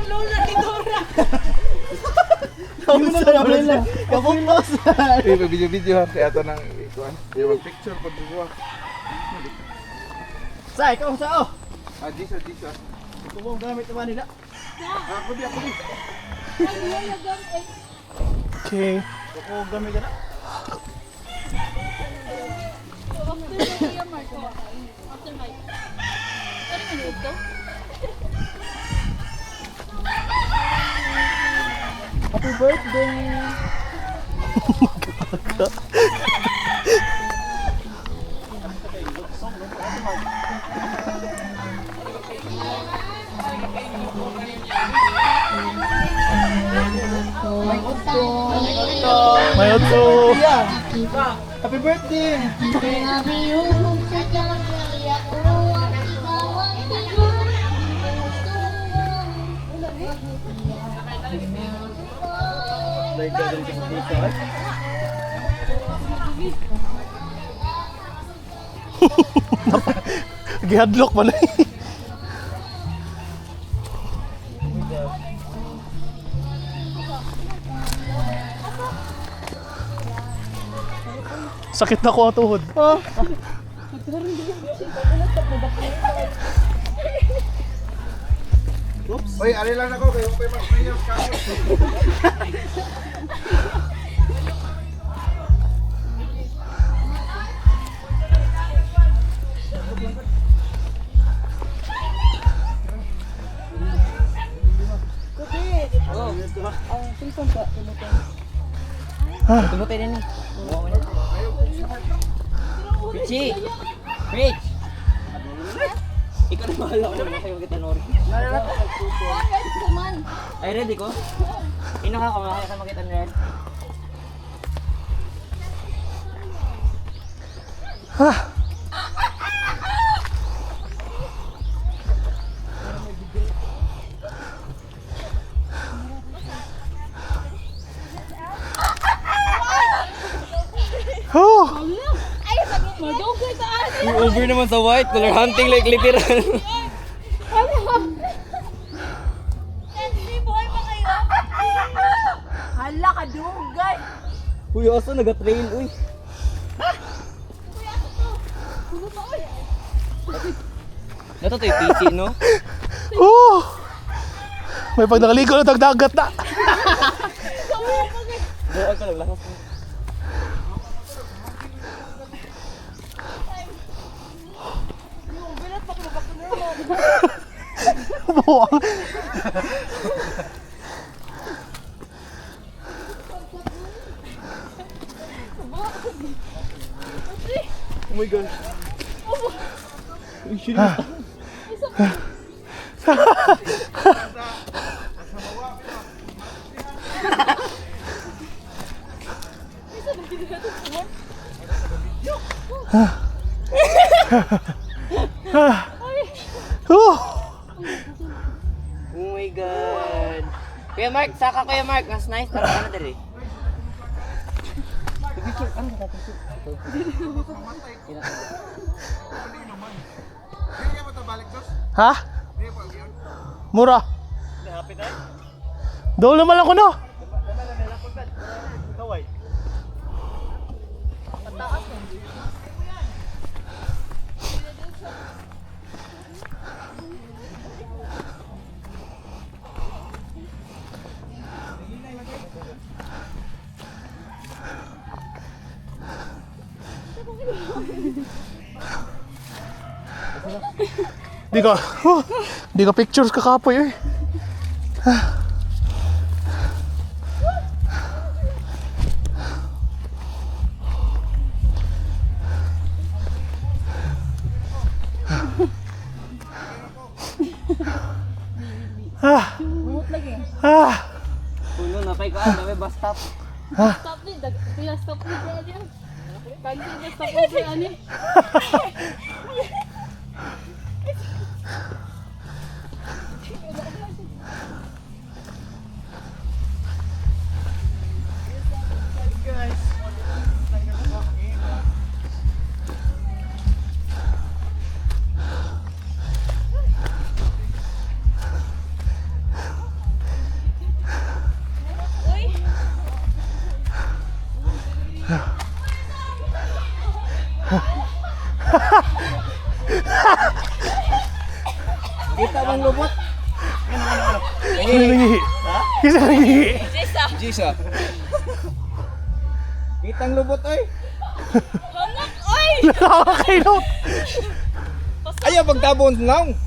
Lola ni Dora. Yung na kapungos. Video-video ha. Kaya ito ng ikuan. Yung picture pag buwa. Sa ikaw sa Disa. Ito mo gamit naman nila. Ako di. Okay. Ito mo gamit na. Happy birthday! May otto! Happy birthday! Like galing ka sa dito, eh? Gihadlock pa na eh. Sakit na ko ang tuhod. Oops. Oy, ali lang ako kayo pa mag-mayor ka. Tumutin din ni. Richie. Rich. Ikaw na mahal ako na kayo kita Nori. Ay ready ko? Ino ka kumakain sa makita ni Red. Over naman sa white, color hunting like literal. Hala ka dugay. Uy, aso naga-trail, uy. Nato to yung PC, no? May pag nakaligo na tagdagat na. Buwan ka lang, lakas mo. Buwang. Oh my gosh. Uy, shit. Oh my god. Kuya Mark, saka Kuya Mark, mas nice tara na dali. Picture ano ka picture? Ha? Mura. Doon naman ako no. Di ka pictures kakapoy eh. Puno na kay ka, dami bus stop. Stop ni, pila stop ni Brian. Pagsi na stop ni Brian. Kita bang lubot? Sino nangihi? Kisa nangihi? Jisa. Kitang lubot oy. Hangak! Oy! Nakakakailot. Ayaw pagtabon lang.